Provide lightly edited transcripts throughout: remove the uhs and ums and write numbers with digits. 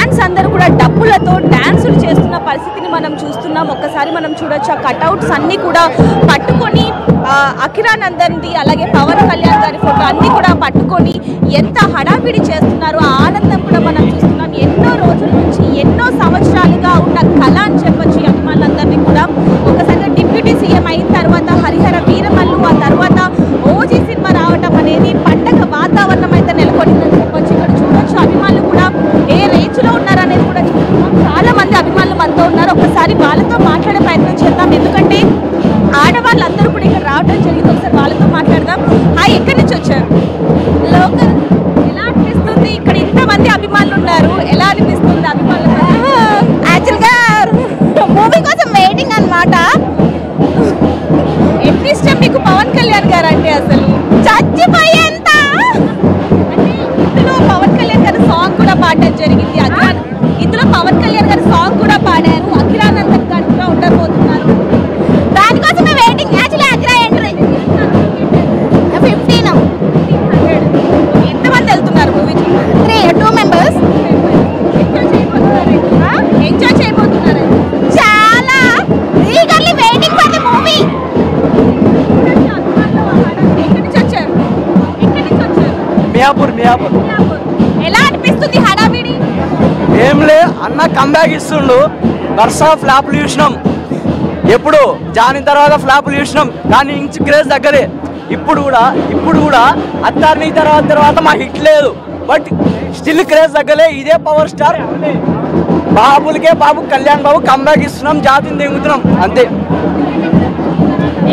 Fans అందరూ కూడా డప్పులతో డాన్సులు చేస్తున్న పరిస్థితిని మనం చూస్తున్నాం. ఒక్కసారి మనం చూడొచ్చు ఆ కట్అవుట్స్ అన్నీ కూడా పట్టుకొని అఖిరానందన్ది అలాగే పవన్ కళ్యాణ్ గారి ఫోటో అన్నీ కూడా పట్టుకొని ఎంత హడావిడి చేస్తున్నారో ఆ ఆనందం కూడా మనం చూస్తున్నాం. ఎన్నో రోజుల నుంచి ఎన్నో సంవత్సరాలుగా ఉన్న కళ అని చెప్పొచ్చు అభిమానులందరినీ కూడా. ఒకసారి డిప్యూటీ సీఎం అయిన తర్వాత హరిహర వీరమల్లు, ఆ తర్వాత ఓజీ సినిమా రావటం అనేది పండగ వాతావరణం అయితే నెలకొందని చెప్పొచ్చు. ఇక్కడ చూడొచ్చు అభిమానులు కూడా ఏ రేంజ్లో ఉన్నారనేది కూడా చూస్తున్నాం. చాలా మంది అభిమానులు మనతో ఉన్నారు. ఒకసారి వాళ్ళతో మాట్లాడే ప్రయత్నం చేద్దాం, ఎందుకంటే ఆడవాళ్ళందరూ కూడా ఇక్కడ రావడం జరిగింది. ఒకసారి వాళ్ళతో మాట్లాడదాం. హాయ్, ఎక్కడి నుంచి వచ్చారు? లోకల్. ఎలా అనిపిస్తుంది ఇక్కడ ఇంతమంది అభిమానులు ఉన్నారు? ఎలా అనిపిస్తుంది అభిమానులు? యాక్చువల్గా మూవీ కోసం వెయిటింగ్ అన్నమాట. ఎంత ఇష్టం మీకు పవన్ కళ్యాణ్ గారు అంటే? అసలు చచ్చిపోయేంత. అంటే ఇందులో పవన్ కళ్యాణ్ గారి సాంగ్ కూడా పాడడం జరిగింది. ఇందులో పవన్ కళ్యాణ్ గారి సాంగ్ కూడా పాడారు. అఖిరానందన్ గారు కూడా ఉండబోతున్నారు. దానికోసమే వెయిటింగ్. Actually Agra entry 15. ఎంతమంది వెళ్తున్నారు మూవీకి? 2 members. ఎంజాయ్ చేయబోతున్నారు. చాలా eagerly waiting for the movie. ఎక్కడి నుంచి వచ్చారు? మియాపూర్. ఎలా అనిపిస్తుంది హడావిడి? ఏంలే అన్న కంబ్యాక్ ఇస్తుండు. వరుస ఫ్లాప్లు చూసినాం. ఎప్పుడు జాయిన్ తర్వాత ఫ్లాప్లు చూసినాం, కానీ ఇంచు క్రేజ్ తగ్గలే. ఇప్పుడు కూడా అత్తారిని తర్వాత మా హిట్ లేదు, బట్ స్టిల్ క్రేజ్ తగ్గలే. ఇదే పవర్ స్టార్ బాబు కళ్యాణ్ బాబు కంబ్యాక్ ఇస్తున్నాం, జాతిని దిగుతున్నాం అంతే.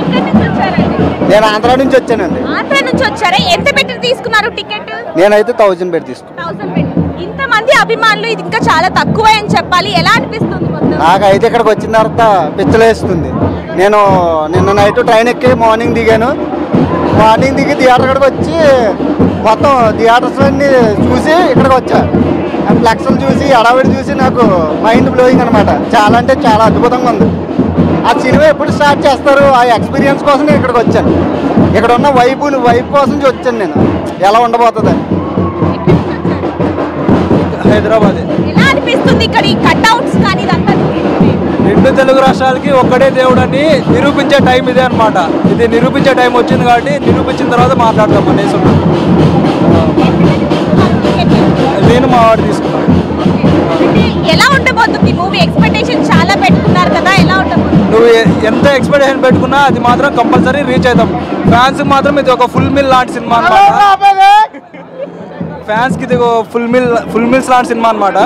ఎక్కడి నుంచి వచ్చారండి? నేను ఆంధ్ర నుంచి వచ్చానండి. ఆంధ్ర నుంచి వచ్చారా? ఎంత పెట్టి తీసుకున్నారు టికెట్? నేనైతే 1000 పెట్టి తీసుకున్నాను. 1000 పెట్టి. ఇంతమంది అభిమానులు, ఇది ఇంకా చాలా తక్కువే అని చెప్పాలి. ఎలా అనిపిస్తుంది మొత్తం? నాకైతే ఇక్కడికి వచ్చిన తర్వాత పిచ్చలేస్తుంది. నేను నిన్న నైట్ ట్రైన్ ఎక్కి మార్నింగ్ దిగాను. మార్నింగ్ దిగి థియేటర్ కాడికి వచ్చి మొత్తం థియేటర్స్ అన్ని చూసి ఇక్కడికి వచ్చా. ఫ్లెక్స్లు చూసి హడావిడి చూసి నాకు మైండ్ బ్లోయింగ్ అనమాట. చాలా అంటే చాలా అద్భుతంగా ఉంది. ఆ సినిమా ఎప్పుడు స్టార్ట్ చేస్తారు, ఆ ఎక్స్పీరియన్స్ కోసం నేను ఇక్కడికి వచ్చాను. ఇక్కడ ఉన్న వైబ్ కోసం వచ్చాను నేను, ఎలా ఉండబోతుందని. హైదరాబాద్. ఎలా అనిపిస్తుంది ఇక్కడ ఈ కట్అవుట్స్ కానీ ఇదంతా? 2 తెలుగు రాష్ట్రాలకి ఒక్కడే దేవుడు అని నిరూపించే టైం ఇదే అనమాట. ఇది నిరూపించే టైం వచ్చింది కాబట్టి నిరూపించిన తర్వాత మాట్లాడతాం అనేసి. నేను మా వాడు తీసుకున్నాను. ఎలా ఉండబోతుంది మూవీ? ఎక్స్పెక్టేషన్ చాలా పెట్టుకున్నారు కదా, ఎలా ఉండబోతుంది? నువ్వు ఎంత ఎక్స్పెక్టేషన్ పెట్టుకున్నా అది మాత్రం కంపల్సరీ రీచ్ అవుతాం. ఫ్యాన్స్ మాత్రం ఇది ఒక ఫుల్ మిల్ లాంటి సినిమా అనమాట. ఫ్యాన్స్కి ఇది ఫుల్ మిల్స్ లాంటి సినిమా అనమాట.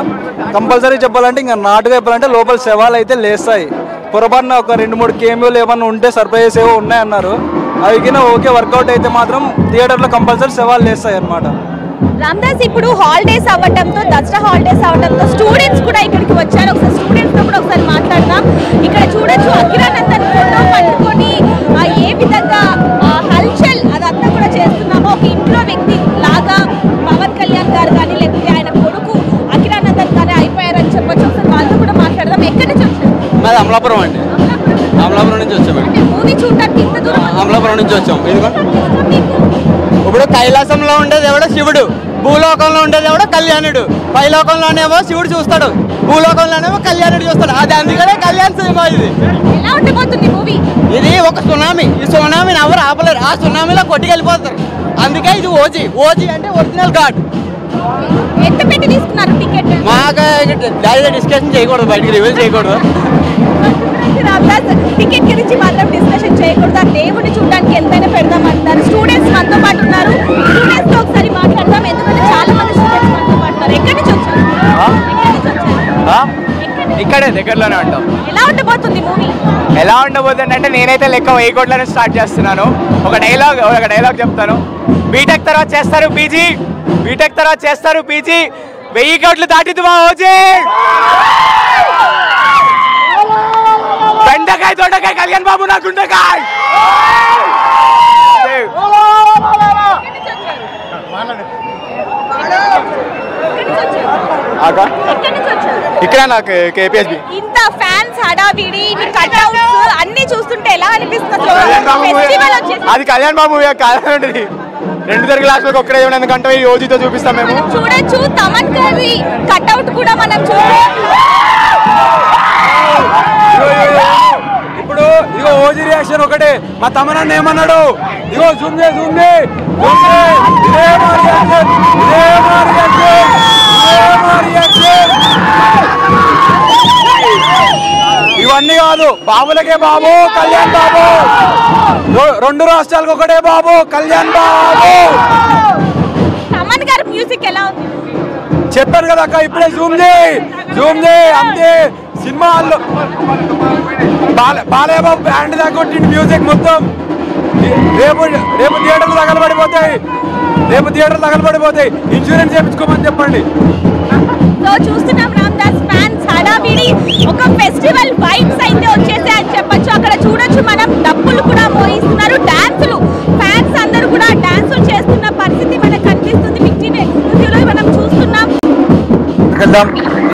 కంపల్సరీ చెప్పాలంటే ఇంకా నాటుగా చెప్పాలంటే లోపల శవాలు అయితే లేస్తాయి. పొరపాటున ఒక 2-3 కేమియోలు ఏమన్నా ఉంటే సర్ప్రైజెస్ ఏవో ఉన్నాయన్నారు. అవి కింద ఓకే వర్కౌట్ అయితే మాత్రం థియేటర్లో కంపల్సరీ శవాలు లేస్తాయి అనమాట. రామ్దాస్, ఇప్పుడు హాలిడేస్ అవ్వడంతో, దసరా హాలిడేస్ అవ్వడంతో స్టూడెంట్స్ కూడా ఇక్కడికి వచ్చారు. ఒకసారి స్టూడెంట్స్తో కూడా ఒకసారి మాట్లాడదాం. ఇక్కడ చూడొచ్చు అఖిరానందన్ ఫోటో పట్టుకొని ఏ విధంగా హల్చల్ అదంతా కూడా చేస్తున్నామో, ఒక ఇంట్లో వ్యక్తి లాగా పవన్ కళ్యాణ్ గారు కానీ లేకపోతే ఆయన కొడుకు అఖిరానందన్ కానీ అయిపోయారని చెప్పొచ్చు. ఒకసారి వాళ్ళతో కూడా మాట్లాడదాం. ఎక్కడి నుంచి వచ్చారు? మాది అమలాపురం అండి. అమలాపురం నుంచి వచ్చాము. మూవీ చూడటానికి ఇంత దూరం? అమలాపురం నుంచి వచ్చాము. ఇప్పుడు కైలాసంలో ఉండేది ఎవడో శివుడు, భూలోకంలో ఉండేది ఎవడో కళ్యాణుడు. పైలోకంలోనేమో శివుడు చూస్తాడు, భూలోకంలోనేమో కళ్యాణుడు చూస్తాడు. అది అందుకనే కళ్యాణ్ సినిమా. ఇది ఎలా ఉండబోతుంది మూవీ? ఇది ఒక సునామీ. ఈ సునామీని ఎవరు ఆపలేరు. ఆ సునామీలో కొట్టుకెళ్ళిపోతారు. అందుకే ఇది ఓజీ అంటే ఒరిజినల్ గాడ్. ఎంత పెట్టి తీసుకున్నారు టికెట్? మాకు డిస్కషన్ చేయకూడదు, బయటికి రివీల్ చేయకూడదు. టికెట్ గురించి మాత్రం డిస్కషన్ చేయకూడదు. దేవుడిని చూడడానికి ఎంతైనా పెడదామంటారు. స్టూడెంట్స్ మనతో పాటు ఉన్నారు. స్టూడెంట్స్ తో ఒకసారి మాట్లాడదాం, ఎందుకంటే చాలా మంది స్టూడెంట్స్ మనతో పాటు. ఎక్కడి నుంచి వచ్చారు? ఇక్కడే దగ్గరలోనే ఉంటాం. ఎలా ఉండబోతుంది మూవీ? ఎలా ఉండబోతుంది అంటే నేనైతే లెక్క 1000 కోట్లను స్టార్ట్ చేస్తున్నాను. ఒక డైలాగ్ చెప్తాను. బీటెక్ తర్వాత చేస్తారు పీజీ, 1000 కోట్లు దాటిద్దు మా ఓజీ. బెండకాయ దొండకాయ కళ్యాణ్ బాబు నా గుండకాయ. ఇక్కడ నాకు కేపీఎస్బి. ఇంత ఫ్యాన్స్ హడావిడి కట్అవుట్స్ అన్ని చూస్తుంటే ఎలా అనిపిస్తుంది? అది కళ్యాణ్ బాబు కాదండి. 2 గ్లాసులకు ఒక్కడే ఎందుకంటే ఈ ఓజీతో చూపిస్తాం మేము. చూడొచ్చు తమన్ గారి కట్అవుట్ కూడా మనం చూడొచ్చు. ఇప్పుడు ఇగో ఓజీ రియాక్షన్ ఒకటే. మా తమనన్న ఏమన్నాడు? ఇగో జూమ్ ఇవన్నీ కాదు, బాబులకే బాబు, కళ్యాణ్ బాబు. 2 రాష్ట్రాలకు ఒకటే బాబు, కళ్యాణ్ బాబు. తమన్ గారి మ్యూజిక్ ఎలా ఉంది? చెప్పాను కదా అక్క, ఇప్పుడే జూమ్ చేయి అంతే. సినిమాల్లో బాలయ్య బాబు బ్యాండ్ దాకా కొట్టింది మ్యూజిక్ మొత్తం. రేపు థియేటర్లు తగలబడిపోతాయి. ఇన్సూరెన్స్ చేయించుకోమని చెప్పండి. సో చూస్తున్నాం రామదాస్ ఫ్యాన్స్ హడావిడి, ఒక ఫెస్టివల్ వైబ్స్ అయితే వచ్చేసాయి అని చెప్పొచ్చు. అక్కడ చూడొచ్చు మనం డబ్బులు కూడా మోయిస్తున్నారు, డాన్సులు ఫ్యాన్స్ అందరూ కూడా డాన్సులు చేస్తున్న పరిస్థితి మనకు కనిపిస్తుంది. మనం చూస్తున్నాం.